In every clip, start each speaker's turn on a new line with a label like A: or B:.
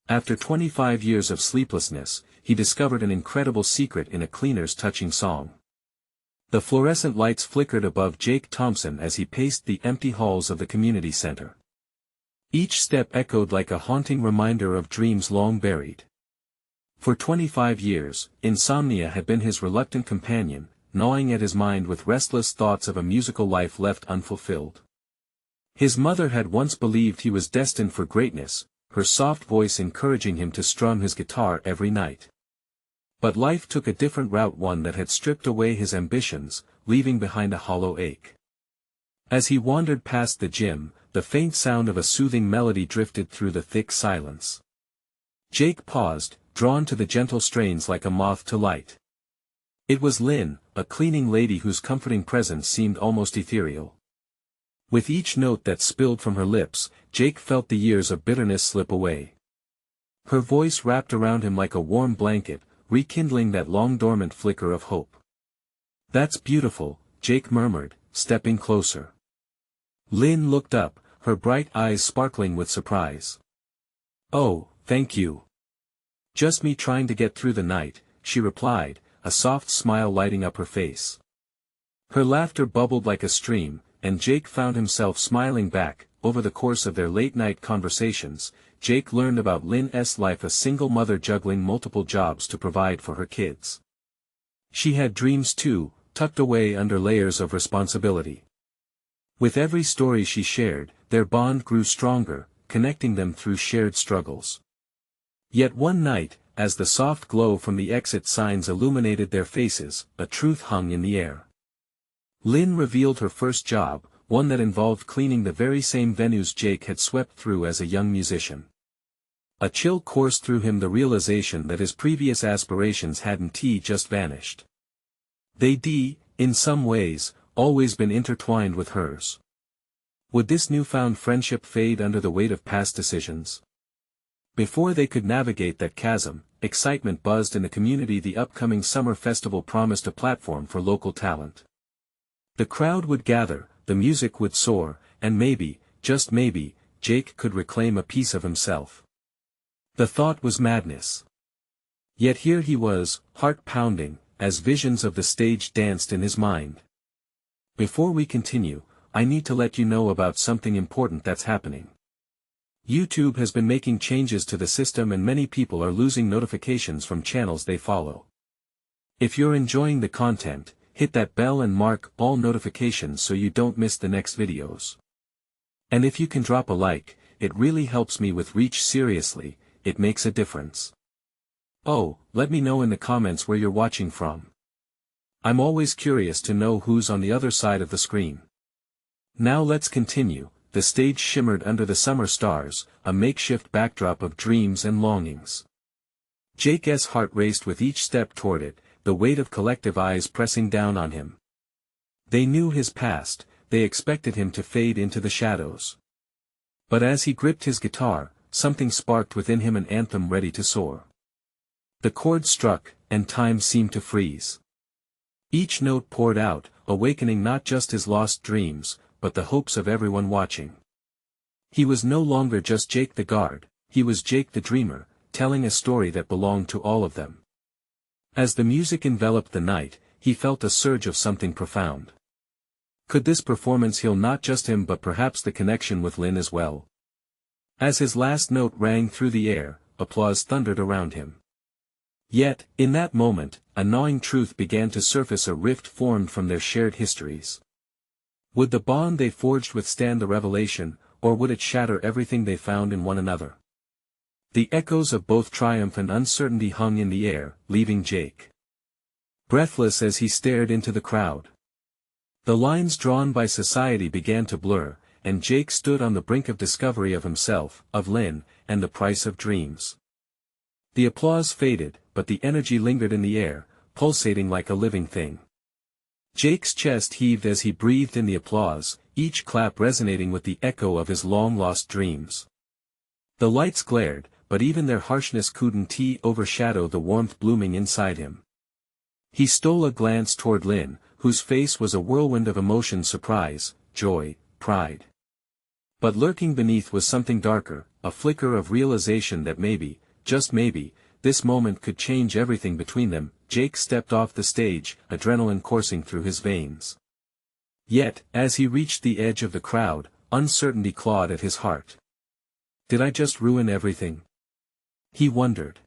A: After 25 years of sleeplessness, he discovered an incredible secret in a cleaner's touching song. The fluorescent lights flickered above Jake Thompson as he paced the empty halls of the community center. Each step echoed like a haunting reminder of dreams long buried. For 25 years, insomnia had been his reluctant companion, gnawing at his mind with restless thoughts of a musical life left unfulfilled. His mother had once believed he was destined for greatness, her soft voice encouraging him to strum his guitar every night. But life took a different route, one that had stripped away his ambitions, leaving behind a hollow ache. As he wandered past the gym, the faint sound of a soothing melody drifted through the thick silence. Jake paused, drawn to the gentle strains like a moth to light. It was Lynn, a cleaning lady whose comforting presence seemed almost ethereal. With each note that spilled from her lips, Jake felt the years of bitterness slip away. Her voice wrapped around him like a warm blanket, rekindling that long-dormant flicker of hope. "That's beautiful," Jake murmured, stepping closer. Lynn looked up, her bright eyes sparkling with surprise. "Oh, thank you. Just me trying to get through the night," she replied, a soft smile lighting up her face. Her laughter bubbled like a stream, and Jake found himself smiling back. Over the course of their late-night conversations, Jake learned about Lynn's life, a single mother juggling multiple jobs to provide for her kids. She had dreams too, tucked away under layers of responsibility. With every story she shared, their bond grew stronger, connecting them through shared struggles. Yet one night, as the soft glow from the exit signs illuminated their faces, a truth hung in the air. Lynn revealed her first job, one that involved cleaning the very same venues Jake had swept through as a young musician. A chill coursed through him, the realization that his previous aspirations hadn't just vanished. They'd, in some ways, always been intertwined with hers. Would this newfound friendship fade under the weight of past decisions? Before they could navigate that chasm, excitement buzzed in the community. The upcoming summer festival promised a platform for local talent. The crowd would gather, the music would soar, and maybe, just maybe, Jake could reclaim a piece of himself. The thought was madness. Yet here he was, heart pounding, as visions of the stage danced in his mind. Before we continue, I need to let you know about something important that's happening. YouTube has been making changes to the system, and many people are losing notifications from channels they follow. If you're enjoying the content, hit that bell and mark all notifications so you don't miss the next videos. And if you can drop a like, it really helps me with reach. Seriously, it makes a difference. Oh, let me know in the comments where you're watching from. I'm always curious to know who's on the other side of the screen. Now let's continue. The stage shimmered under the summer stars, a makeshift backdrop of dreams and longings. Jake's heart raced with each step toward it, the weight of collective eyes pressing down on him. They knew his past, they expected him to fade into the shadows. But as he gripped his guitar, something sparked within him, an anthem ready to soar. The chord struck, and time seemed to freeze. Each note poured out, awakening not just his lost dreams, but the hopes of everyone watching. He was no longer just Jake the guard, he was Jake the dreamer, telling a story that belonged to all of them. As the music enveloped the night, he felt a surge of something profound. Could this performance heal not just him but perhaps the connection with Lynn as well? As his last note rang through the air, applause thundered around him. Yet, in that moment, a gnawing truth began to surface. A rift formed from their shared histories. Would the bond they forged withstand the revelation, or would it shatter everything they found in one another? The echoes of both triumph and uncertainty hung in the air, leaving Jake breathless as he stared into the crowd. The lines drawn by society began to blur, and Jake stood on the brink of discovery of himself, of Lynn, and the price of dreams. The applause faded, but the energy lingered in the air, pulsating like a living thing. Jake's chest heaved as he breathed in the applause, each clap resonating with the echo of his long-lost dreams. The lights glared, but even their harshness couldn't overshadow the warmth blooming inside him. He stole a glance toward Lynn, whose face was a whirlwind of emotion: surprise, joy, pride. But lurking beneath was something darker, a flicker of realization that maybe, just maybe, this moment could change everything between them. Jake stepped off the stage, adrenaline coursing through his veins. Yet, as he reached the edge of the crowd, uncertainty clawed at his heart. Did I just ruin everything? He wondered.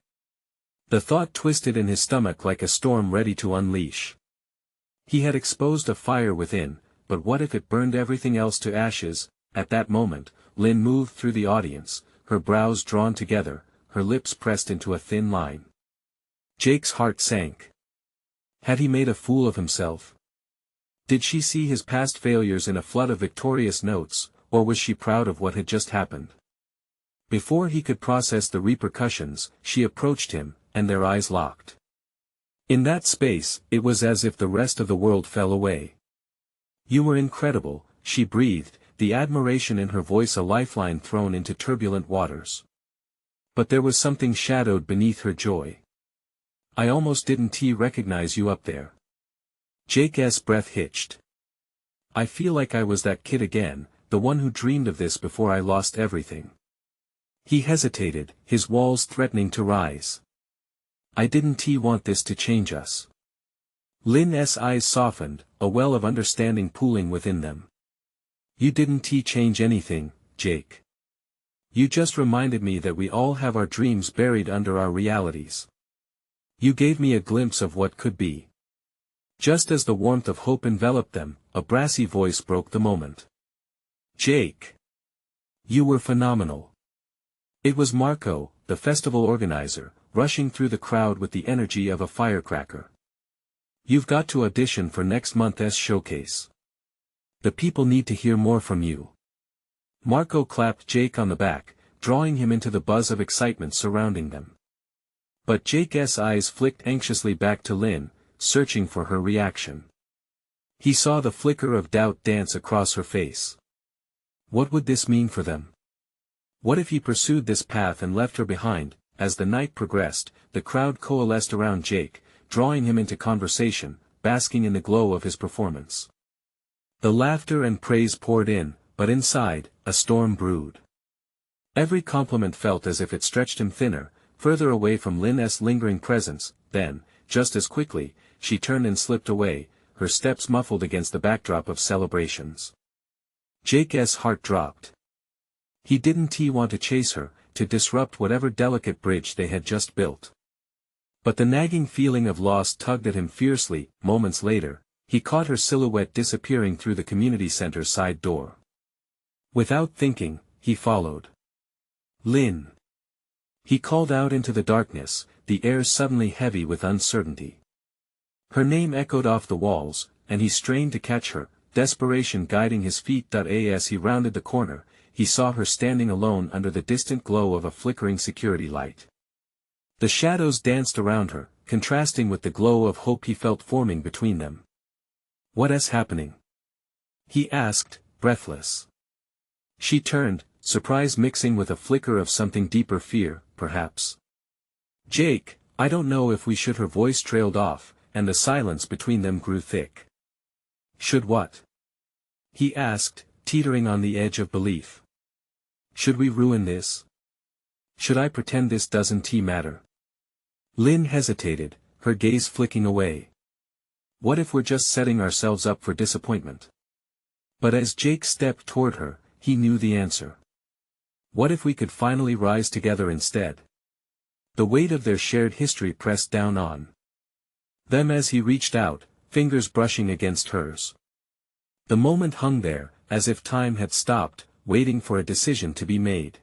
A: The thought twisted in his stomach like a storm ready to unleash. He had exposed a fire within, but what if it burned everything else to ashes? At that moment, Lynn moved through the audience, her brows drawn together, her lips pressed into a thin line. Jake's heart sank. Had he made a fool of himself? Did she see his past failures in a flood of victorious notes, or was she proud of what had just happened? Before he could process the repercussions, she approached him, and their eyes locked. In that space, it was as if the rest of the world fell away. You were incredible, she breathed, the admiration in her voice a lifeline thrown into turbulent waters. But there was something shadowed beneath her joy. I almost didn't recognize you up there. Jake's breath hitched. I feel like I was that kid again, the one who dreamed of this before I lost everything. He hesitated, his walls threatening to rise. I didn't want this to change us. Lynn's eyes softened, a well of understanding pooling within them. You didn't change anything, Jake. You just reminded me that we all have our dreams buried under our realities. You gave me a glimpse of what could be. Just as the warmth of hope enveloped them, a brassy voice broke the moment. Jake! You were phenomenal. It was Marco, the festival organizer, rushing through the crowd with the energy of a firecracker. You've got to audition for next month's showcase. The people need to hear more from you. Marco clapped Jake on the back, drawing him into the buzz of excitement surrounding them. But Jake's eyes flicked anxiously back to Lynn, searching for her reaction. He saw the flicker of doubt dance across her face. What would this mean for them? What if he pursued this path and left her behind? As the night progressed, the crowd coalesced around Jake, drawing him into conversation, basking in the glow of his performance. The laughter and praise poured in, but inside, a storm brewed. Every compliment felt as if it stretched him thinner, further away from Lynn's lingering presence. Then, just as quickly, she turned and slipped away, her steps muffled against the backdrop of celebrations. Jake's heart dropped. He didn't want to chase her, to disrupt whatever delicate bridge they had just built. But the nagging feeling of loss tugged at him fiercely. Moments later, he caught her silhouette disappearing through the community center side door. Without thinking, he followed. Lynn! He called out into the darkness, the air suddenly heavy with uncertainty. Her name echoed off the walls, and he strained to catch her, desperation guiding his feet. As he rounded the corner, he saw her standing alone under the distant glow of a flickering security light. The shadows danced around her, contrasting with the glow of hope he felt forming between them. What's happening? He asked, breathless. She turned, surprise mixing with a flicker of something deeper, fear, perhaps. Jake, I don't know if we should. Her voice trailed off, and the silence between them grew thick. Should what? He asked, teetering on the edge of belief. Should we ruin this? Should I pretend this doesn't matter? Lynn hesitated, her gaze flicking away. What if we're just setting ourselves up for disappointment? But as Jake stepped toward her, he knew the answer. What if we could finally rise together instead? The weight of their shared history pressed down on them as he reached out, fingers brushing against hers. The moment hung there, as if time had stopped, waiting for a decision to be made.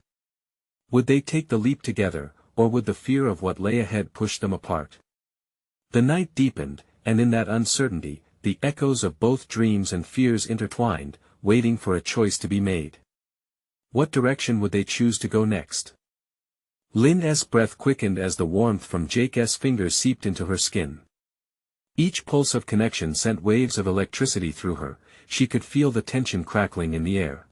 A: Would they take the leap together, or would the fear of what lay ahead push them apart? The night deepened, and in that uncertainty, the echoes of both dreams and fears intertwined, waiting for a choice to be made. What direction would they choose to go next? Lynn's breath quickened as the warmth from Jake's fingers seeped into her skin. Each pulse of connection sent waves of electricity through her, she could feel the tension crackling in the air.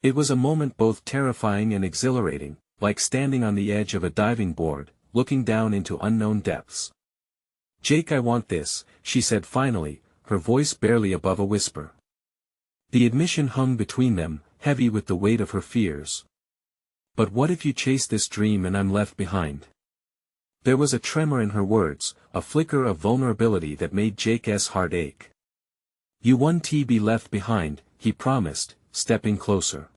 A: It was a moment both terrifying and exhilarating, like standing on the edge of a diving board, looking down into unknown depths. Jake, I want this, she said finally, her voice barely above a whisper. The admission hung between them, heavy with the weight of her fears. But what if you chase this dream and I'm left behind? There was a tremor in her words, a flicker of vulnerability that made Jake's heart ache. You won't be left behind, he promised, stepping closer.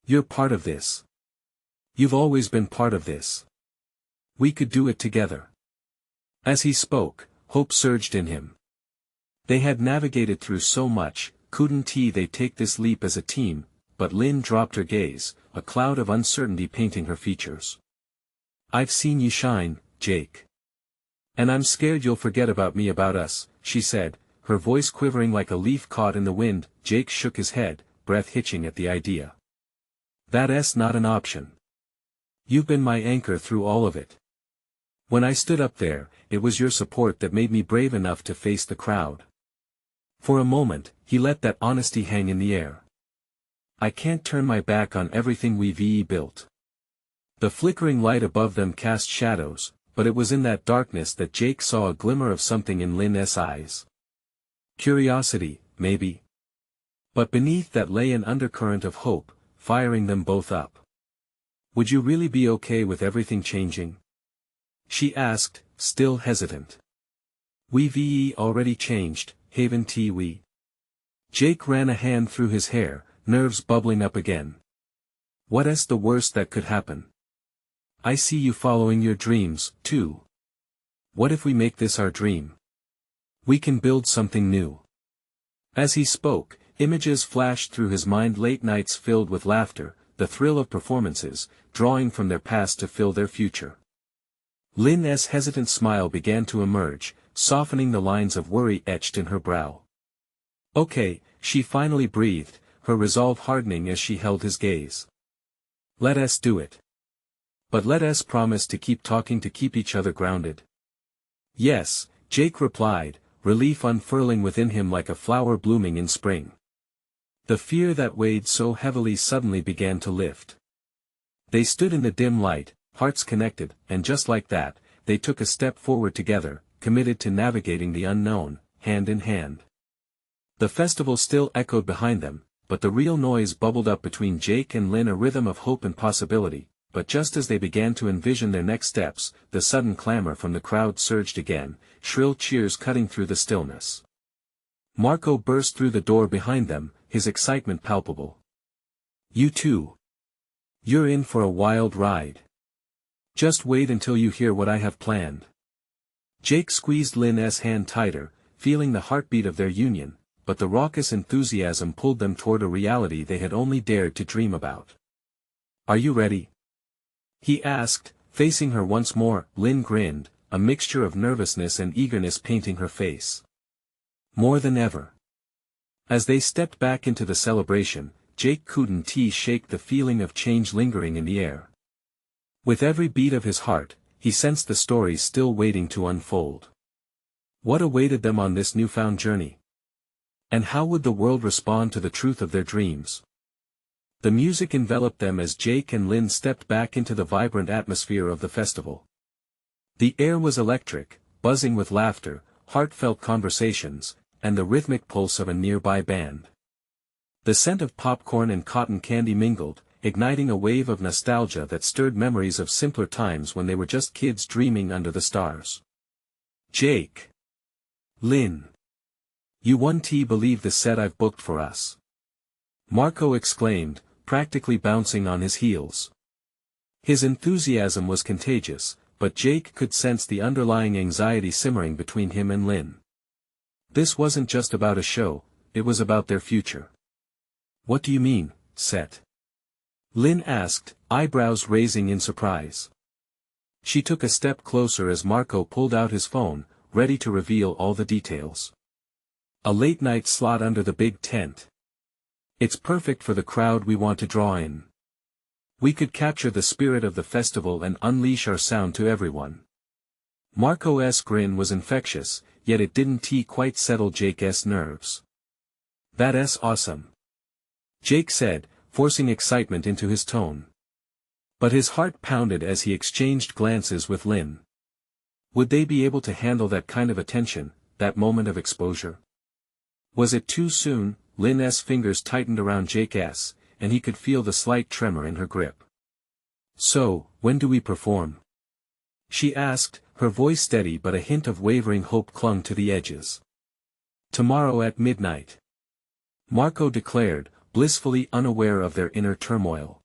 A: You're part of this. You've always been part of this. We could do it together. As he spoke, hope surged in him. They had navigated through so much, couldn't they take this leap as a team? But Lynn dropped her gaze, a cloud of uncertainty painting her features. I've seen you shine, Jake. And I'm scared you'll forget about me, about us, she said, her voice quivering like a leaf caught in the wind. Jake shook his head, breath hitching at the idea. That's not an option. You've been my anchor through all of it. When I stood up there, it was your support that made me brave enough to face the crowd. For a moment, he let that honesty hang in the air. I can't turn my back on everything we've built. The flickering light above them cast shadows, but it was in that darkness that Jake saw a glimmer of something in Lynn's eyes. Curiosity, maybe. But beneath that lay an undercurrent of hope, firing them both up. Would you really be okay with everything changing? She asked, still hesitant. We've already changed, haven't we? Jake ran a hand through his hair, nerves bubbling up again. What's the worst that could happen? I see you following your dreams, too. What if we make this our dream? We can build something new. As he spoke, images flashed through his mind, late nights filled with laughter, the thrill of performances, drawing from their past to fill their future. Lynn's hesitant smile began to emerge, softening the lines of worry etched in her brow. Okay, she finally breathed, her resolve hardening as she held his gaze. Let us do it. But let us promise to keep talking, to keep each other grounded. Yes, Jake replied, relief unfurling within him like a flower blooming in spring. The fear that weighed so heavily suddenly began to lift. They stood in the dim light, hearts connected, and just like that, they took a step forward together, committed to navigating the unknown, hand in hand. The festival still echoed behind them, but the real noise bubbled up between Jake and Lynn, a rhythm of hope and possibility. But just as they began to envision their next steps, the sudden clamor from the crowd surged again, shrill cheers cutting through the stillness. Marco burst through the door behind them, his excitement palpable. You too. You're in for a wild ride. Just wait until you hear what I have planned. Jake squeezed Lynn's hand tighter, feeling the heartbeat of their union, but the raucous enthusiasm pulled them toward a reality they had only dared to dream about. Are you ready? He asked, facing her once more. Lynn grinned, a mixture of nervousness and eagerness painting her face. More than ever. As they stepped back into the celebration, Jake couldn't shake the feeling of change lingering in the air. With every beat of his heart, he sensed the stories still waiting to unfold. What awaited them on this newfound journey? And how would the world respond to the truth of their dreams? The music enveloped them as Jake and Lynn stepped back into the vibrant atmosphere of the festival. The air was electric, buzzing with laughter, heartfelt conversations, and the rhythmic pulse of a nearby band. The scent of popcorn and cotton candy mingled, igniting a wave of nostalgia that stirred memories of simpler times when they were just kids dreaming under the stars. Jake. Lynn. You won't believe the set I've booked for us. Marco exclaimed, practically bouncing on his heels. His enthusiasm was contagious, but Jake could sense the underlying anxiety simmering between him and Lynn. This wasn't just about a show, it was about their future. What do you mean, set? Lynn asked, eyebrows raising in surprise. She took a step closer as Marco pulled out his phone, ready to reveal all the details. A late-night slot under the big tent. It's perfect for the crowd we want to draw in. We could capture the spirit of the festival and unleash our sound to everyone. Marco's grin was infectious, yet it didn't quite settle Jake's nerves. That's awesome. Jake said, forcing excitement into his tone. But his heart pounded as he exchanged glances with Lynn. Would they be able to handle that kind of attention, that moment of exposure? Was it too soon? Lynn's fingers tightened around Jake's, and he could feel the slight tremor in her grip. "So, when do we perform?" she asked, her voice steady but a hint of wavering hope clung to the edges. "Tomorrow at midnight," Marco declared, blissfully unaware of their inner turmoil.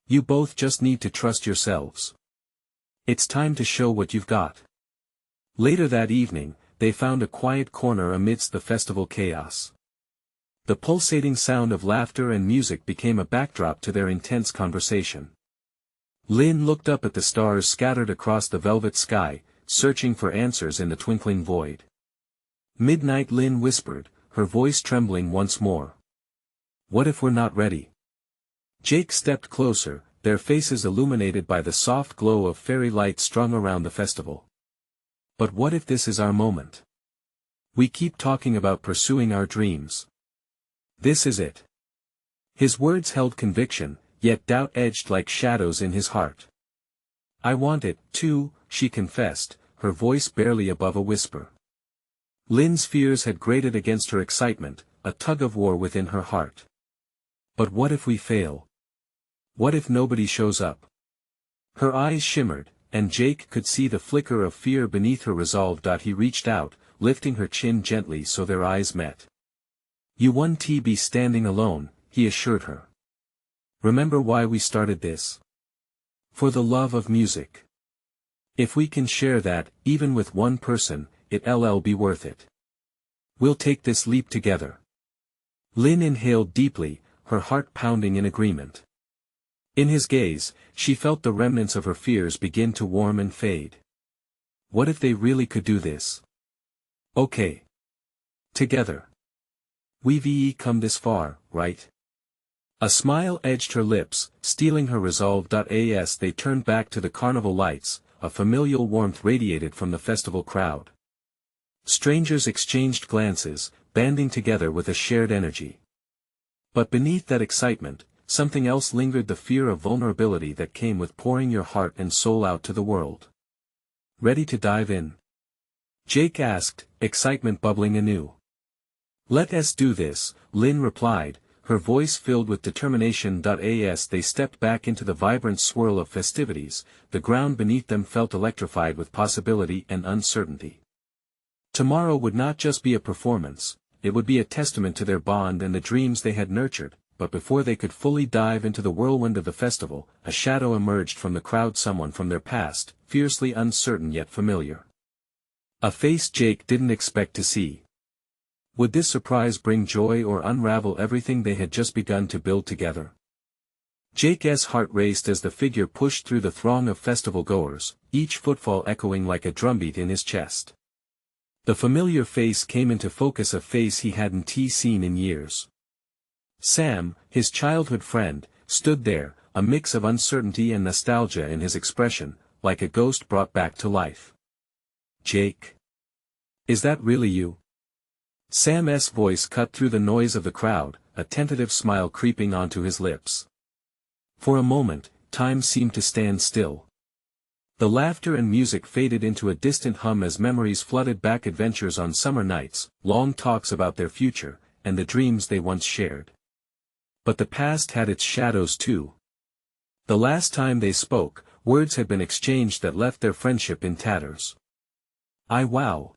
A: "You both just need to trust yourselves. It's time to show what you've got." Later that evening, they found a quiet corner amidst the festival chaos. The pulsating sound of laughter and music became a backdrop to their intense conversation. Lynn looked up at the stars scattered across the velvet sky, searching for answers in the twinkling void. "Midnight," Lynn whispered, her voice trembling once more. "What if we're not ready?" Jake stepped closer, their faces illuminated by the soft glow of fairy lights strung around the festival. "But what if this is our moment? We keep talking about pursuing our dreams. This is it." His words held conviction, yet doubt edged like shadows in his heart. "I want it, too," she confessed, her voice barely above a whisper. Lynn's fears had grated against her excitement, a tug-of-war within her heart. "But what if we fail? What if nobody shows up?" Her eyes shimmered, and Jake could see the flicker of fear beneath her resolve. He reached out, lifting her chin gently so their eyes met. "You won't be standing alone," he assured her. "Remember why we started this? For the love of music. If we can share that, even with one person, it'll be worth it. We'll take this leap together." Lynn inhaled deeply, her heart pounding in agreement. In his gaze, she felt the remnants of her fears begin to warm and fade. What if they really could do this? "Okay. Together. We've come this far, right?" A smile edged her lips, stealing her resolve. As they turned back to the carnival lights, a familial warmth radiated from the festival crowd. Strangers exchanged glances, banding together with a shared energy. But beneath that excitement, something else lingered: the fear of vulnerability that came with pouring your heart and soul out to the world. "Ready to dive in?" Jake asked, excitement bubbling anew. "Let us do this," Lynn replied, her voice filled with determination. As they stepped back into the vibrant swirl of festivities, the ground beneath them felt electrified with possibility and uncertainty. Tomorrow would not just be a performance, it would be a testament to their bond and the dreams they had nurtured. But before they could fully dive into the whirlwind of the festival, a shadow emerged from the crowd, someone from their past, fiercely uncertain yet familiar. A face Jake didn't expect to see. Would this surprise bring joy or unravel everything they had just begun to build together? Jake's heart raced as the figure pushed through the throng of festival-goers, each footfall echoing like a drumbeat in his chest. The familiar face came into focus, a face he hadn't seen in years. Sam, his childhood friend, stood there, a mix of uncertainty and nostalgia in his expression, like a ghost brought back to life. "Jake? Is that really you?" Sam's voice cut through the noise of the crowd, a tentative smile creeping onto his lips. For a moment, time seemed to stand still. The laughter and music faded into a distant hum as memories flooded back: adventures on summer nights, long talks about their future, and the dreams they once shared. But the past had its shadows too. The last time they spoke, words had been exchanged that left their friendship in tatters. Wow.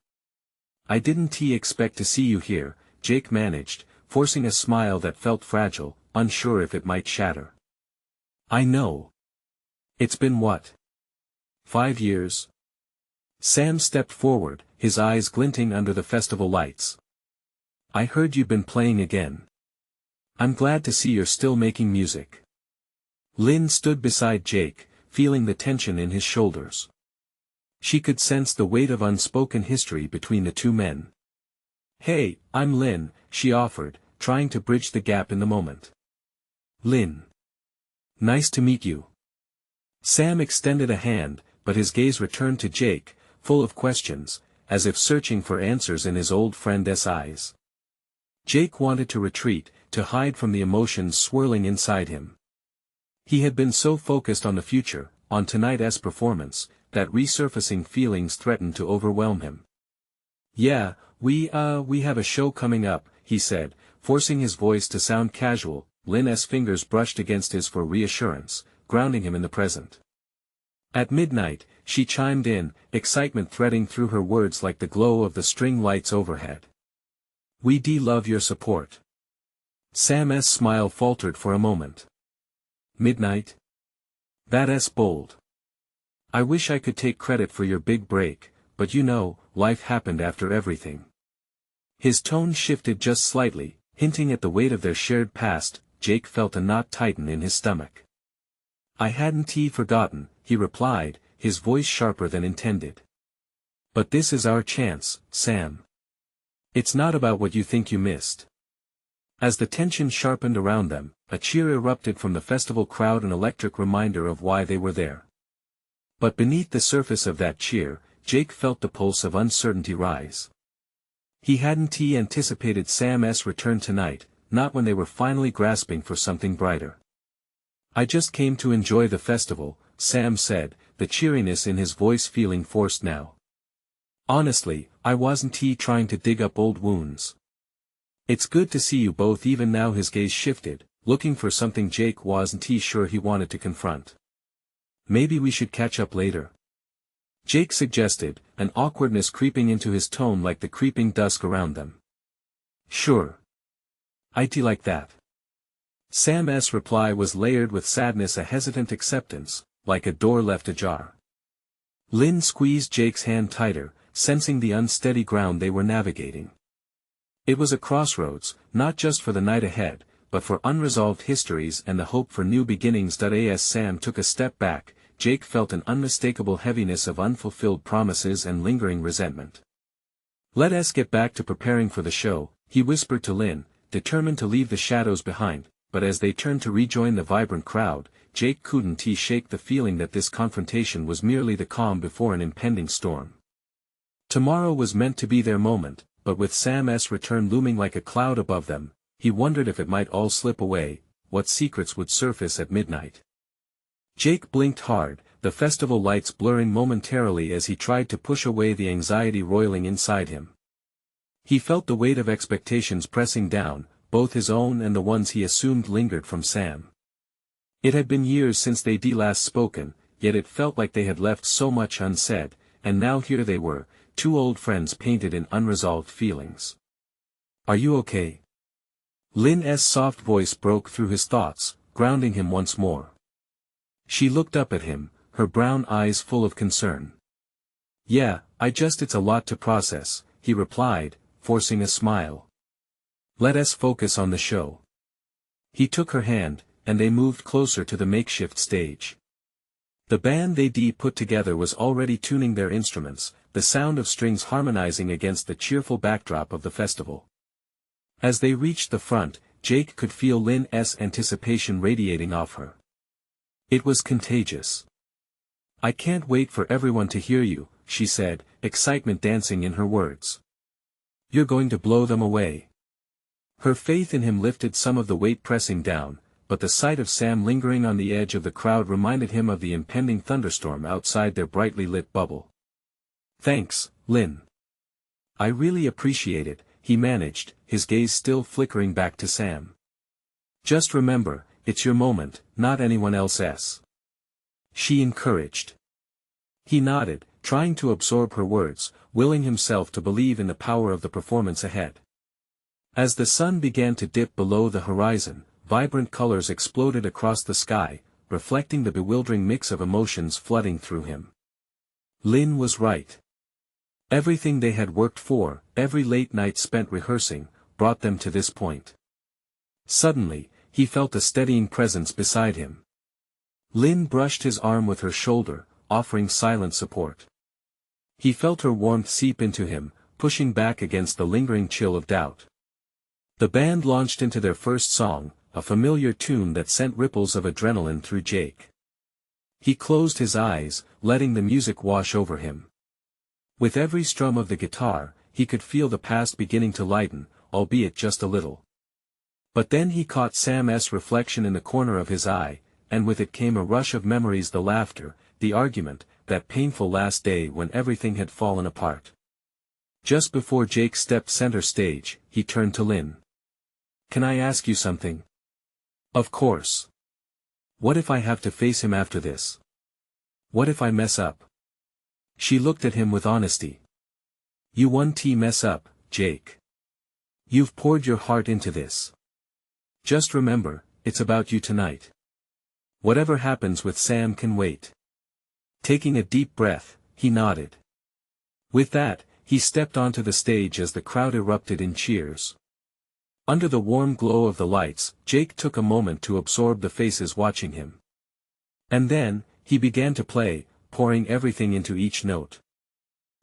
A: I didn't expect to see you here," Jake managed, forcing a smile that felt fragile, unsure if it might shatter. "I know. It's been what? 5 years?" Sam stepped forward, his eyes glinting under the festival lights. "I heard you've been playing again. I'm glad to see you're still making music." Lynn stood beside Jake, feeling the tension in his shoulders. She could sense the weight of unspoken history between the two men. "Hey, I'm Lynn," she offered, trying to bridge the gap in the moment. "Lynn. Nice to meet you." Sam extended a hand, but his gaze returned to Jake, full of questions, as if searching for answers in his old friend's eyes. Jake wanted to retreat, to hide from the emotions swirling inside him. He had been so focused on the future, on tonight's performance, that resurfacing feelings threatened to overwhelm him. "Yeah, we have a show coming up," he said, forcing his voice to sound casual. Lynn's fingers brushed against his for reassurance, grounding him in the present. At midnight, she chimed in, excitement threading through her words like the glow of the string lights overhead. "We love your support." Sam's smile faltered for a moment. "Midnight? That's bold. I wish I could take credit for your big break, but you know, life happened after everything." His tone shifted just slightly, hinting at the weight of their shared past. Jake felt a knot tighten in his stomach. "I hadn't forgotten," he replied, his voice sharper than intended. "But this is our chance, Sam. It's not about what you think you missed." As the tension sharpened around them, a cheer erupted from the festival crowd, an electric reminder of why they were there. But beneath the surface of that cheer, Jake felt the pulse of uncertainty rise. He hadn't anticipated Sam's return tonight, not when they were finally grasping for something brighter. "I just came to enjoy the festival," Sam said, the cheeriness in his voice feeling forced now. "Honestly, I wasn't trying to dig up old wounds." "It's good to see you both." Even now his gaze shifted, looking for something Jake wasn't sure he wanted to confront. "Maybe we should catch up later," Jake suggested, an awkwardness creeping into his tone like the creeping dusk around them. "Sure. I'd like that." Sam's reply was layered with sadness, a hesitant acceptance, like a door left ajar. Lynn squeezed Jake's hand tighter, sensing the unsteady ground they were navigating. It was a crossroads, not just for the night ahead, but for unresolved histories and the hope for new beginnings. As Sam took a step back, Jake felt an unmistakable heaviness of unfulfilled promises and lingering resentment. "Let us get back to preparing for the show," he whispered to Lynn, determined to leave the shadows behind, but as they turned to rejoin the vibrant crowd, Jake couldn't shake the feeling that this confrontation was merely the calm before an impending storm. Tomorrow was meant to be their moment, but with Sam's return looming like a cloud above them, he wondered if it might all slip away, what secrets would surface at midnight. Jake blinked hard, the festival lights blurring momentarily as he tried to push away the anxiety roiling inside him. He felt the weight of expectations pressing down, both his own and the ones he assumed lingered from Sam. It had been years since they'd last spoken, yet it felt like they had left so much unsaid, and now here they were, two old friends painted in unresolved feelings. "Are you okay?" Lynn's soft voice broke through his thoughts, grounding him once more. She looked up at him, her brown eyes full of concern. "Yeah, it's a lot to process," he replied, forcing a smile. "Let us focus on the show." He took her hand, and they moved closer to the makeshift stage. The band they'd put together was already tuning their instruments, the sound of strings harmonizing against the cheerful backdrop of the festival. As they reached the front, Jake could feel Lynn's anticipation radiating off her. It was contagious. "I can't wait for everyone to hear you," she said, excitement dancing in her words. "You're going to blow them away." Her faith in him lifted some of the weight pressing down, but the sight of Sam lingering on the edge of the crowd reminded him of the impending thunderstorm outside their brightly lit bubble. "Thanks, Lynn. I really appreciate it," he managed, his gaze still flickering back to Sam. "Just remember, it's your moment, not anyone else's," she encouraged. He nodded, trying to absorb her words, willing himself to believe in the power of the performance ahead. As the sun began to dip below the horizon, vibrant colors exploded across the sky, reflecting the bewildering mix of emotions flooding through him. Lynn was right. Everything they had worked for, every late night spent rehearsing, brought them to this point. Suddenly, he felt a steadying presence beside him. Lynn brushed his arm with her shoulder, offering silent support. He felt her warmth seep into him, pushing back against the lingering chill of doubt. The band launched into their first song, a familiar tune that sent ripples of adrenaline through Jake. He closed his eyes, letting the music wash over him. With every strum of the guitar, he could feel the past beginning to lighten, albeit just a little. But then he caught Sam's reflection in the corner of his eye, and with it came a rush of memories, the laughter, the argument, that painful last day when everything had fallen apart. Just before Jake stepped center stage, he turned to Lynn. "Can I ask you something?" Of course. What if I have to face him after this? What if I mess up? She looked at him with honesty. You won't mess up, Jake. You've poured your heart into this. Just remember, it's about you tonight. Whatever happens with Sam can wait. Taking a deep breath, he nodded. With that, he stepped onto the stage as the crowd erupted in cheers. Under the warm glow of the lights, Jake took a moment to absorb the faces watching him. And then, he began to play, pouring everything into each note.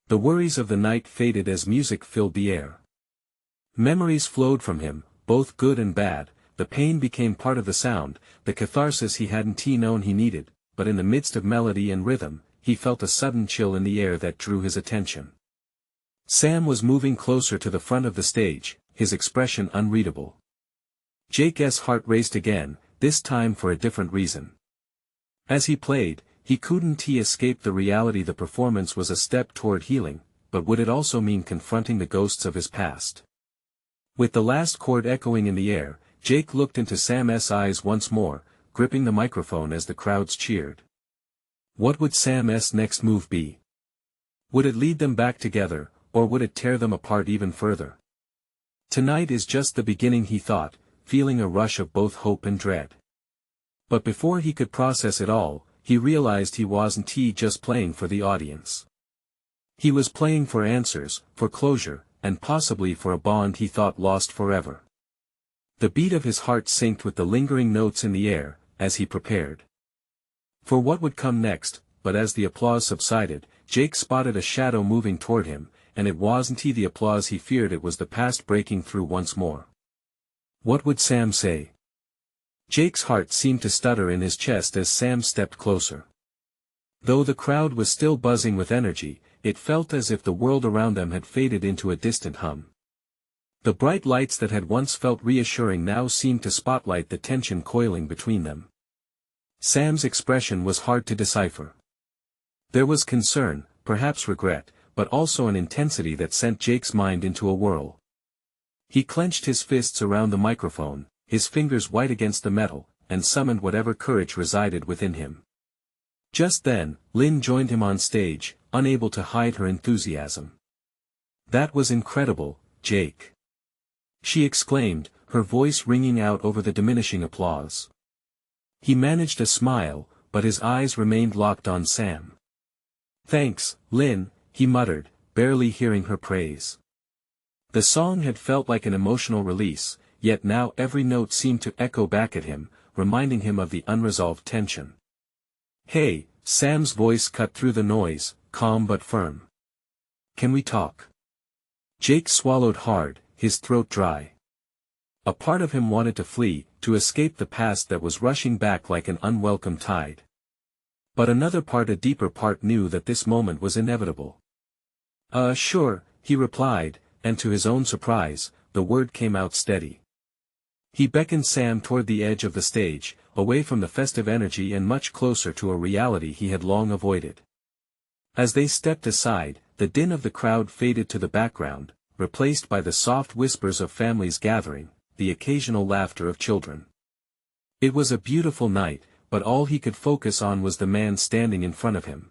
A: The worries of the night faded as music filled the air. Memories flowed from him, both good and bad. The pain became part of the sound, the catharsis he hadn't known he needed, but in the midst of melody and rhythm, he felt a sudden chill in the air that drew his attention. Sam was moving closer to the front of the stage, his expression unreadable. Jake's heart raced again, this time for a different reason. As he played, he couldn't escape the reality the performance was a step toward healing, but would it also mean confronting the ghosts of his past? With the last chord echoing in the air, Jake looked into Sam's eyes once more, gripping the microphone as the crowds cheered. What would Sam's next move be? Would it lead them back together, or would it tear them apart even further? Tonight is just the beginning, he thought, feeling a rush of both hope and dread. But before he could process it all, he realized he wasn't just playing for the audience. He was playing for answers, for closure, and possibly for a bond he thought lost forever. The beat of his heart synced with the lingering notes in the air, as he prepared for what would come next, but as the applause subsided, Jake spotted a shadow moving toward him, and it wasn't the applause he feared, it was the past breaking through once more. What would Sam say? Jake's heart seemed to stutter in his chest as Sam stepped closer. Though the crowd was still buzzing with energy, it felt as if the world around them had faded into a distant hum. The bright lights that had once felt reassuring now seemed to spotlight the tension coiling between them. Sam's expression was hard to decipher. There was concern, perhaps regret, but also an intensity that sent Jake's mind into a whirl. He clenched his fists around the microphone, his fingers white against the metal, and summoned whatever courage resided within him. Just then, Lynn joined him on stage, unable to hide her enthusiasm. That was incredible, Jake. She exclaimed, her voice ringing out over the diminishing applause. He managed a smile, but his eyes remained locked on Sam. Thanks, Lynn, he muttered, barely hearing her praise. The song had felt like an emotional release, yet now every note seemed to echo back at him, reminding him of the unresolved tension. Hey, Sam's voice cut through the noise, calm but firm. Can we talk? Jake swallowed hard, his throat dry. A part of him wanted to flee, to escape the past that was rushing back like an unwelcome tide. But another part, a deeper part, knew that this moment was inevitable. Sure, he replied, and to his own surprise, the word came out steady. He beckoned Sam toward the edge of the stage, away from the festive energy and much closer to a reality he had long avoided. As they stepped aside, the din of the crowd faded to the background, replaced by the soft whispers of families gathering, the occasional laughter of children. It was a beautiful night, but all he could focus on was the man standing in front of him.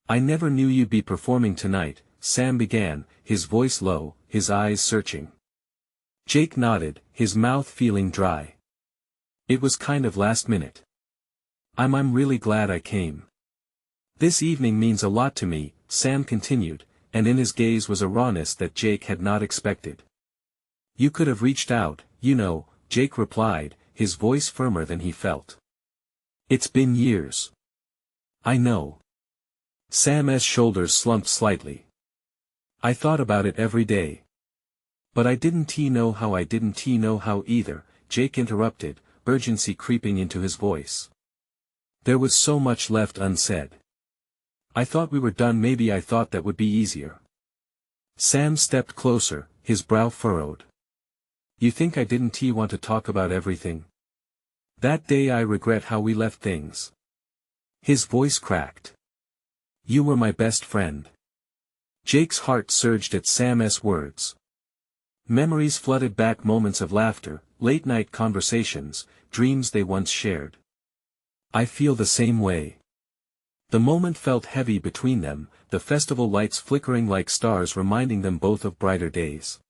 A: I never knew you'd be performing tonight, Sam began, his voice low, his eyes searching. Jake nodded, his mouth feeling dry. It was kind of last minute. I'm really glad I came. This evening means a lot to me, Sam continued, and in his gaze was a rawness that Jake had not expected. You could have reached out, you know, Jake replied, his voice firmer than he felt. It's been years. I know. Sam's shoulders slumped slightly. I thought about it every day. But I didn't know how either, Jake interrupted, urgency creeping into his voice. There was so much left unsaid. I thought we were done, maybe I thought that would be easier. Sam stepped closer, his brow furrowed. You think I didn't want to talk about everything? That day I regret how we left things. His voice cracked. You were my best friend. Jake's heart surged at Sam's words. Memories flooded back, moments of laughter, late-night conversations, dreams they once shared. I feel the same way. The moment felt heavy between them, the festival lights flickering like stars reminding them both of brighter days.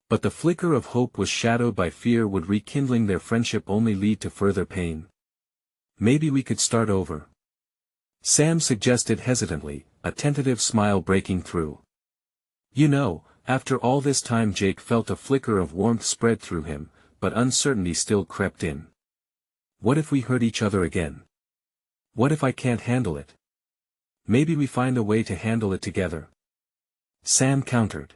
A: But the flicker of hope was shadowed by fear. Would rekindling their friendship only lead to further pain? Maybe we could start over. Sam suggested hesitantly, a tentative smile breaking through. You know, after all this time Jake felt a flicker of warmth spread through him, but uncertainty still crept in. What if we hurt each other again? What if I can't handle it? Maybe we find a way to handle it together. Sam countered.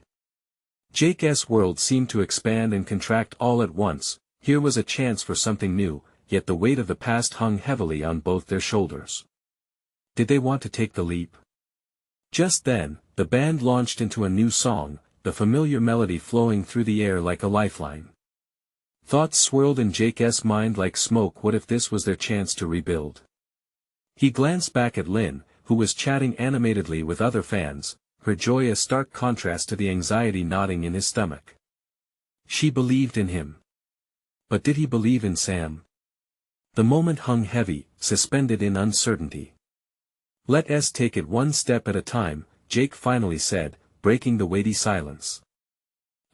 A: Jake's world seemed to expand and contract all at once. Here was a chance for something new, yet the weight of the past hung heavily on both their shoulders. Did they want to take the leap? Just then, the band launched into a new song, the familiar melody flowing through the air like a lifeline. Thoughts swirled in Jake's mind like smoke. What if this was their chance to rebuild? He glanced back at Lynn, who was chatting animatedly with other fans, her joy a stark contrast to the anxiety gnawing in his stomach. She believed in him. But did he believe in Sam? The moment hung heavy, suspended in uncertainty. Let's take it one step at a time, Jake finally said, breaking the weighty silence.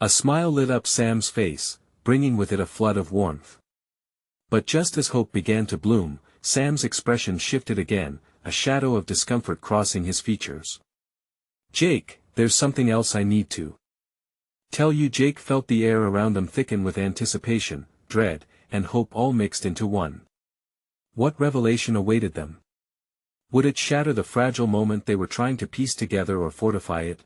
A: A smile lit up Sam's face, bringing with it a flood of warmth. But just as hope began to bloom, Sam's expression shifted again, a shadow of discomfort crossing his features. Jake, there's something else I need to tell you. Jake felt the air around them thicken with anticipation, dread, and hope all mixed into one. What revelation awaited them? Would it shatter the fragile moment they were trying to piece together or fortify it?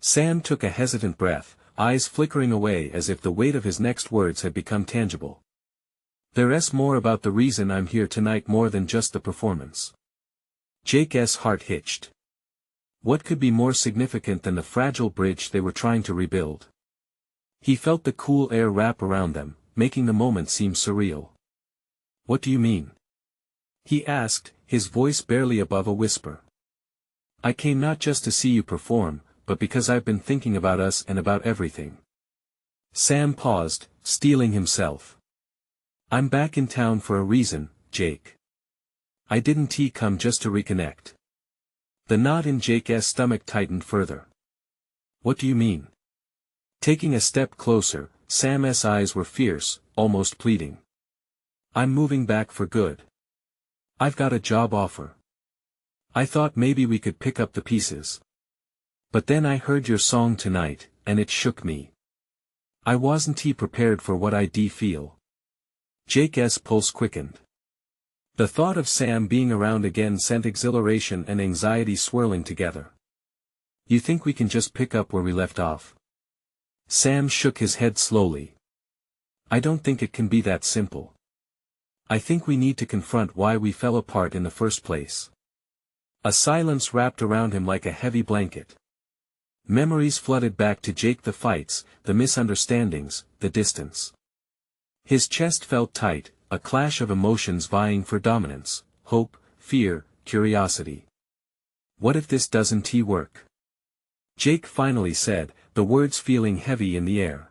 A: Sam took a hesitant breath, eyes flickering away as if the weight of his next words had become tangible. There's more about the reason I'm here tonight, more than just the performance. Jake's heart hitched. What could be more significant than the fragile bridge they were trying to rebuild? He felt the cool air wrap around them, making the moment seem surreal. What do you mean? He asked, his voice barely above a whisper. I came not just to see you perform, but because I've been thinking about us and about everything. Sam paused, steeling himself. I'm back in town for a reason, Jake. I didn't come just to reconnect. The knot in Jake's stomach tightened further. What do you mean? Taking a step closer, Sam's eyes were fierce, almost pleading. I'm moving back for good. I've got a job offer. I thought maybe we could pick up the pieces. But then I heard your song tonight, and it shook me. I wasn't prepared for what I'd feel. Jake's pulse quickened. The thought of Sam being around again sent exhilaration and anxiety swirling together. You think we can just pick up where we left off? Sam shook his head slowly. I don't think it can be that simple. I think we need to confront why we fell apart in the first place. A silence wrapped around him like a heavy blanket. Memories flooded back to Jake, the fights, the misunderstandings, the distance. His chest felt tight, a clash of emotions vying for dominance, hope, fear, curiosity. What if this doesn't work? Jake finally said, the words feeling heavy in the air.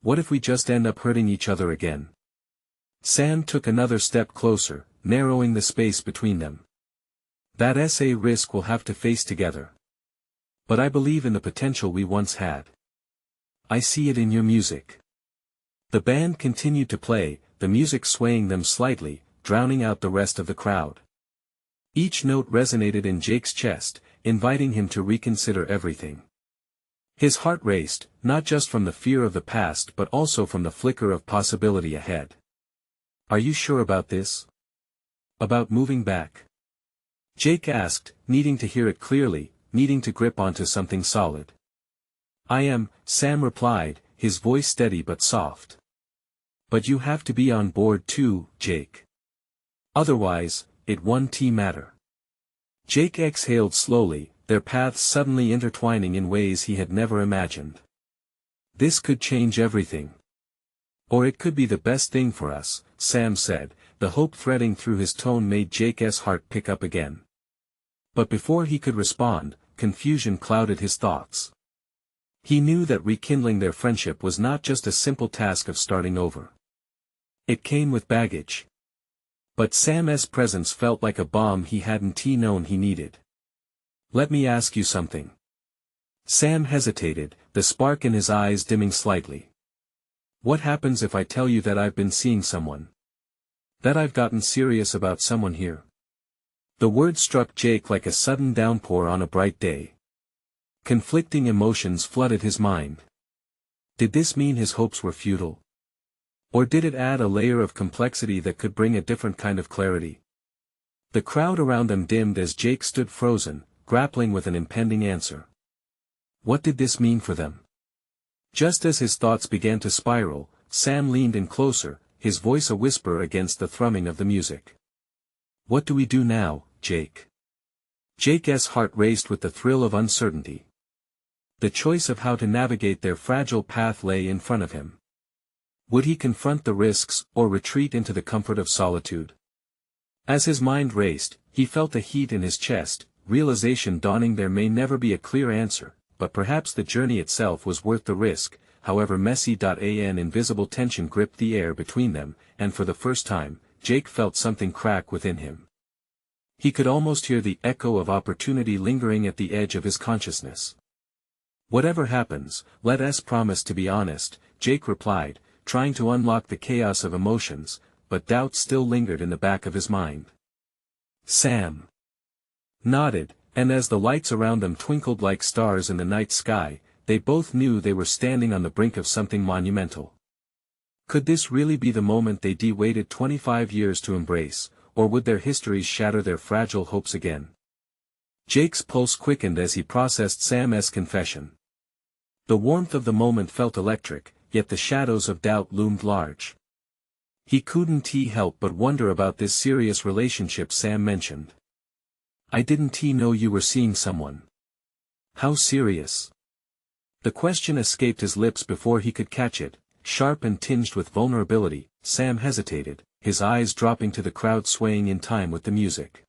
A: What if we just end up hurting each other again? Sam took another step closer, narrowing the space between them. That's a risk we'll have to face together. But I believe in the potential we once had. I see it in your music. The band continued to play, the music swaying them slightly, drowning out the rest of the crowd. Each note resonated in Jake's chest, inviting him to reconsider everything. His heart raced, not just from the fear of the past but also from the flicker of possibility ahead. Are you sure about this? About moving back? Jake asked, needing to hear it clearly, needing to grip onto something solid. I am, Sam replied, his voice steady but soft. But you have to be on board too, Jake. Otherwise, it won't matter. Jake exhaled slowly, their paths suddenly intertwining in ways he had never imagined. This could change everything. Or it could be the best thing for us, Sam said, the hope threading through his tone made Jake's heart pick up again. But before he could respond, confusion clouded his thoughts. He knew that rekindling their friendship was not just a simple task of starting over. It came with baggage. But Sam's presence felt like a bomb he hadn't known he needed. "Let me ask you something." Sam hesitated, the spark in his eyes dimming slightly. "What happens if I tell you that I've been seeing someone? That I've gotten serious about someone here?" The word struck Jake like a sudden downpour on a bright day. Conflicting emotions flooded his mind. Did this mean his hopes were futile? Or did it add a layer of complexity that could bring a different kind of clarity? The crowd around them dimmed as Jake stood frozen, grappling with an impending answer. What did this mean for them? Just as his thoughts began to spiral, Sam leaned in closer, his voice a whisper against the thrumming of the music. "What do we do now, Jake?" Jake's heart raced with the thrill of uncertainty. The choice of how to navigate their fragile path lay in front of him. Would he confront the risks, or retreat into the comfort of solitude? As his mind raced, he felt the heat in his chest, realization dawning there may never be a clear answer, but perhaps the journey itself was worth the risk, however messy. An invisible tension gripped the air between them, and for the first time, Jake felt something crack within him. He could almost hear the echo of opportunity lingering at the edge of his consciousness. "Whatever happens, let us promise to be honest," Jake replied, trying to unlock the chaos of emotions, but doubt still lingered in the back of his mind. Sam nodded, and as the lights around them twinkled like stars in the night sky, they both knew they were standing on the brink of something monumental. Could this really be the moment they waited 25 years to embrace, or would their histories shatter their fragile hopes again? Jake's pulse quickened as he processed Sam's confession. The warmth of the moment felt electric, yet the shadows of doubt loomed large. He couldn't help but wonder about this serious relationship Sam mentioned. "I didn't know you were seeing someone. How serious?" The question escaped his lips before he could catch it, sharp and tinged with vulnerability. Sam hesitated, his eyes dropping to the crowd swaying in time with the music.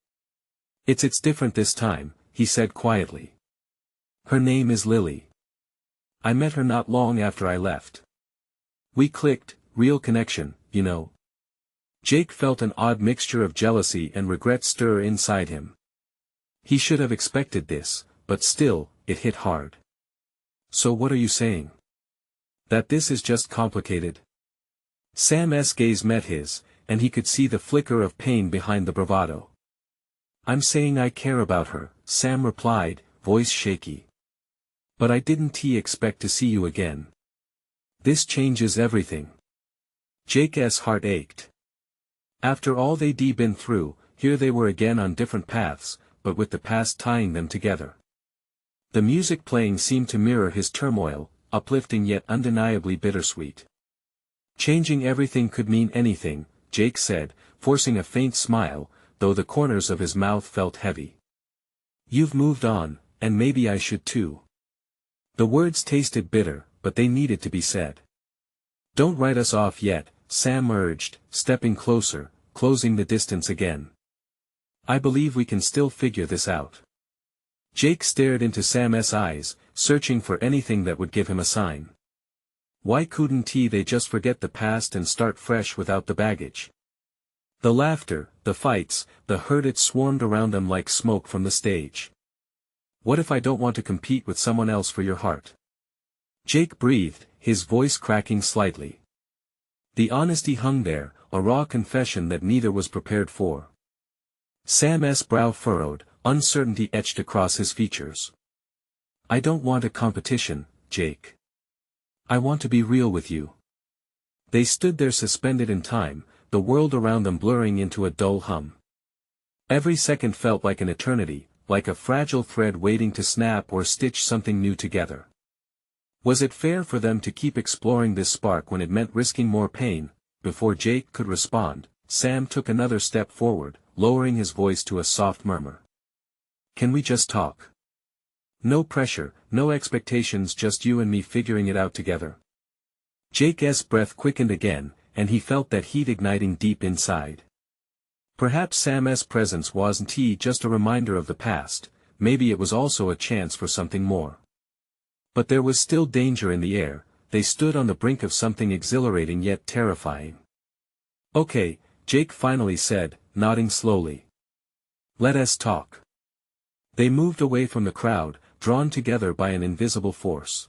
A: It's different this time," he said quietly. "Her name is Lily. I met her not long after I left. We clicked, real connection, you know." Jake felt an odd mixture of jealousy and regret stir inside him. He should have expected this, but still, it hit hard. "So what are you saying? That this is just complicated?" Sam's gaze met his, and he could see the flicker of pain behind the bravado. "I'm saying I care about her," Sam replied, voice shaky. "But I didn't expect to see you again. This changes everything." Jake's heart ached. After all they'd been through, here they were again on different paths, but with the past tying them together. The music playing seemed to mirror his turmoil, uplifting yet undeniably bittersweet. "Changing everything could mean anything," Jake said, forcing a faint smile, though the corners of his mouth felt heavy. "You've moved on, and maybe I should too." The words tasted bitter, but they needed to be said. "Don't write us off yet," Sam urged, stepping closer, closing the distance again. "I believe we can still figure this out." Jake stared into Sam's eyes, searching for anything that would give him a sign. Why couldn't they just forget the past and start fresh without the baggage? The laughter, the fights, the hurt, it swarmed around them like smoke from the stage. "What if I don't want to compete with someone else for your heart?" Jake breathed, his voice cracking slightly. The honesty hung there, a raw confession that neither was prepared for. Sam's brow furrowed, uncertainty etched across his features. "I don't want a competition, Jake. I want to be real with you." They stood there suspended in time, the world around them blurring into a dull hum. Every second felt like an eternity, like a fragile thread waiting to snap or stitch something new together. Was it fair for them to keep exploring this spark when it meant risking more pain? Before Jake could respond, Sam took another step forward, lowering his voice to a soft murmur. "Can we just talk? No pressure, no expectations, just you and me figuring it out together." Jake's breath quickened again, and he felt that heat igniting deep inside. Perhaps Sam's presence wasn't just a reminder of the past, maybe it was also a chance for something more. But there was still danger in the air. They stood on the brink of something exhilarating yet terrifying. "Okay," Jake finally said, nodding slowly. "Let us talk." They moved away from the crowd, drawn together by an invisible force.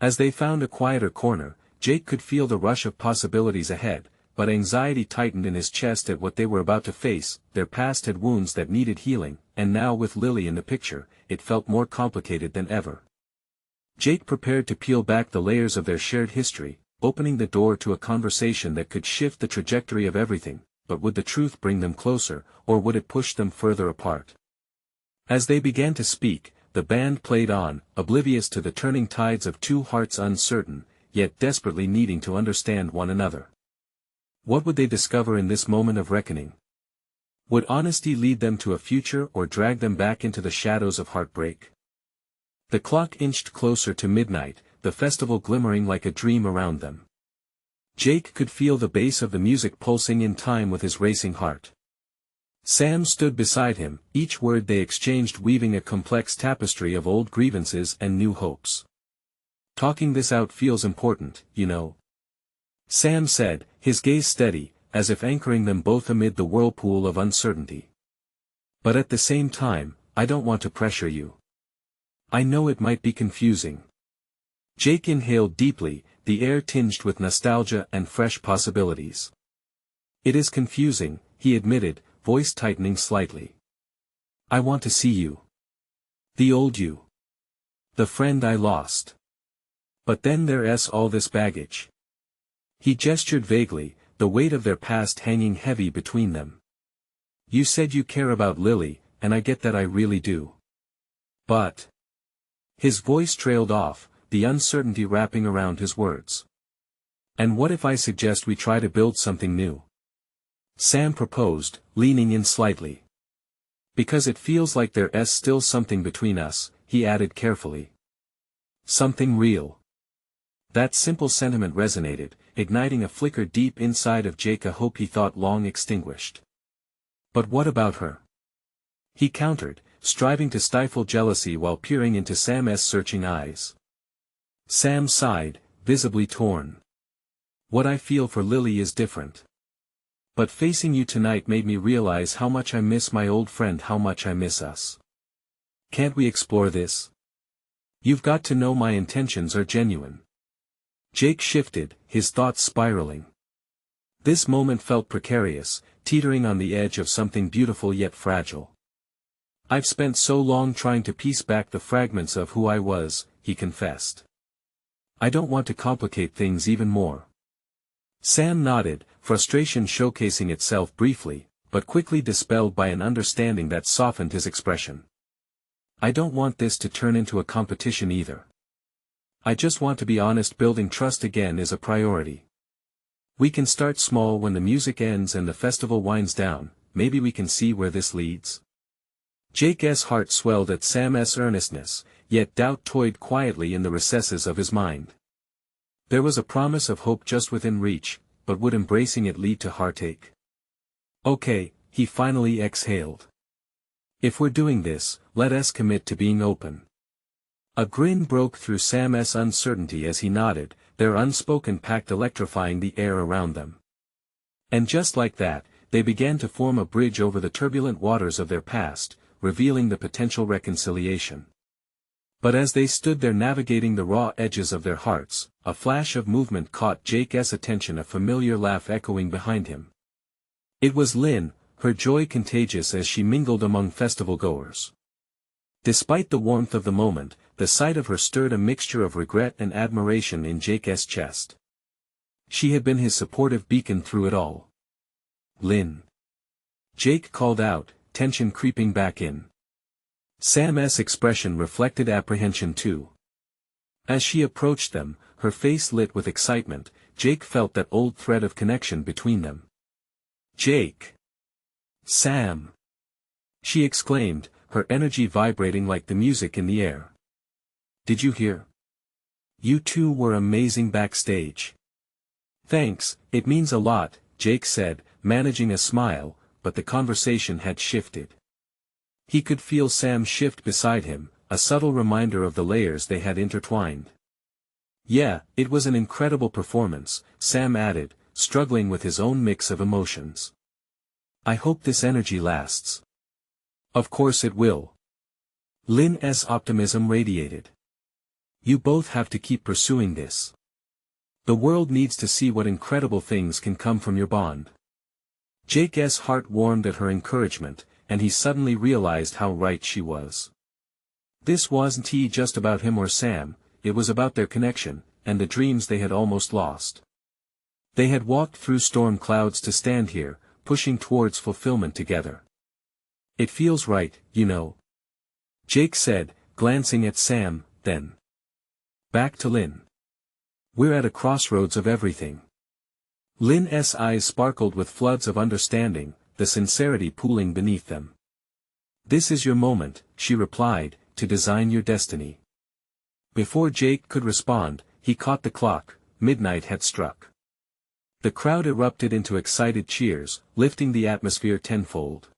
A: As they found a quieter corner, Jake could feel the rush of possibilities ahead, but anxiety tightened in his chest at what they were about to face. Their past had wounds that needed healing, and now with Lily in the picture, it felt more complicated than ever. Jake prepared to peel back the layers of their shared history, opening the door to a conversation that could shift the trajectory of everything. But would the truth bring them closer, or would it push them further apart? As they began to speak, the band played on, oblivious to the turning tides of two hearts uncertain, yet desperately needing to understand one another. What would they discover in this moment of reckoning? Would honesty lead them to a future or drag them back into the shadows of heartbreak? The clock inched closer to midnight, the festival glimmering like a dream around them. Jake could feel the bass of the music pulsing in time with his racing heart. Sam stood beside him, each word they exchanged weaving a complex tapestry of old grievances and new hopes. "Talking this out feels important, you know," Sam said, his gaze steady, as if anchoring them both amid the whirlpool of uncertainty. "But at the same time, I don't want to pressure you. I know it might be confusing." Jake inhaled deeply, the air tinged with nostalgia and fresh possibilities. "It is confusing," he admitted, voice tightening slightly. "I want to see you. The old you. The friend I lost. But then there's all this baggage." He gestured vaguely, the weight of their past hanging heavy between them. "You said you care about Lily, and I get that I really do. But..." His voice trailed off, the uncertainty wrapping around his words. "And what if I suggest we try to build something new?" Sam proposed, leaning in slightly. "Because it feels like there's still something between us," he added carefully. "Something real." That simple sentiment resonated, igniting a flicker deep inside of Jake, a hope he thought long extinguished. "But what about her?" he countered, striving to stifle jealousy while peering into Sam's searching eyes. Sam sighed, visibly torn. "What I feel for Lily is different. But facing you tonight made me realize how much I miss my old friend, how much I miss us. Can't we explore this? You've got to know my intentions are genuine." Jake shifted, his thoughts spiraling. This moment felt precarious, teetering on the edge of something beautiful yet fragile. "I've spent so long trying to piece back the fragments of who I was," he confessed. "I don't want to complicate things even more." Sam nodded, frustration showcasing itself briefly, but quickly dispelled by an understanding that softened his expression. "I don't want this to turn into a competition either. I just want to be honest. Building trust again is a priority. We can start small. When the music ends and the festival winds down, maybe we can see where this leads." Jake's heart swelled at Sam's earnestness, yet doubt toyed quietly in the recesses of his mind. There was a promise of hope just within reach, but would embracing it lead to heartache? "Okay," he finally exhaled. "If we're doing this, let us commit to being open." A grin broke through Sam's uncertainty as he nodded, their unspoken pact electrifying the air around them. And just like that, they began to form a bridge over the turbulent waters of their past, revealing the potential reconciliation. But as they stood there navigating the raw edges of their hearts, a flash of movement caught Jake's attention, a familiar laugh echoing behind him. It was Lynn, her joy contagious as she mingled among festival-goers. Despite the warmth of the moment, the sight of her stirred a mixture of regret and admiration in Jake's chest. She had been his supportive beacon through it all. "Lynn!" Jake called out, tension creeping back in. Sam's expression reflected apprehension too. As she approached them, her face lit with excitement, Jake felt that old thread of connection between them. "Jake! Sam!" she exclaimed, her energy vibrating like the music in the air. "Did you hear? You two were amazing backstage." "Thanks, it means a lot," Jake said, managing a smile, but the conversation had shifted. He could feel Sam shift beside him, a subtle reminder of the layers they had intertwined. "Yeah, it was an incredible performance," Sam added, struggling with his own mix of emotions. "I hope this energy lasts." "Of course it will." Lynn's optimism radiated. "You both have to keep pursuing this. The world needs to see what incredible things can come from your bond." Jake's heart warmed at her encouragement, and he suddenly realized how right she was. This wasn't just about him or Sam, it was about their connection, and the dreams they had almost lost. They had walked through storm clouds to stand here, pushing towards fulfillment together. "It feels right, you know," Jake said, glancing at Sam, then back to Lynn. "We're at a crossroads of everything." Lynn's eyes sparkled with floods of understanding, the sincerity pooling beneath them. "This is your moment," she replied, "to design your destiny." Before Jake could respond, he caught the clock. Midnight had struck. The crowd erupted into excited cheers, lifting the atmosphere tenfold.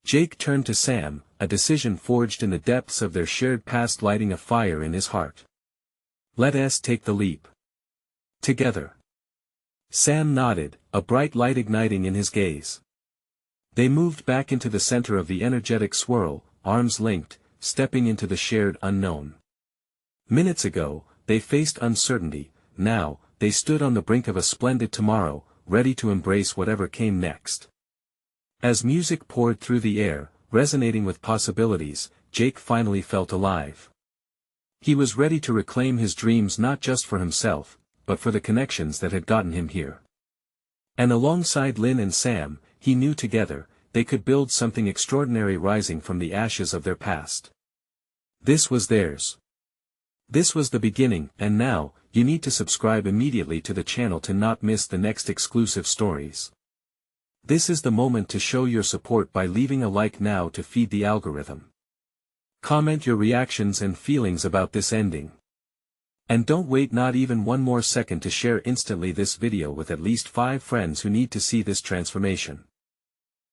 A: Jake turned to Sam, a decision forged in the depths of their shared past lighting a fire in his heart. "Let us take the leap. Together." Sam nodded, a bright light igniting in his gaze. They moved back into the center of the energetic swirl, arms linked, stepping into the shared unknown. Minutes ago, they faced uncertainty, now, they stood on the brink of a splendid tomorrow, ready to embrace whatever came next. As music poured through the air, resonating with possibilities, Jake finally felt alive. He was ready to reclaim his dreams not just for himself, but for the connections that had gotten him here. And alongside Lynn and Sam, he knew together, they could build something extraordinary rising from the ashes of their past. This was theirs. This was the beginning, and now, you need to subscribe immediately to the channel to not miss the next exclusive stories. This is the moment to show your support by leaving a like now to feed the algorithm. Comment your reactions and feelings about this ending. And don't wait not even one more second to share instantly this video with at least 5 friends who need to see this transformation.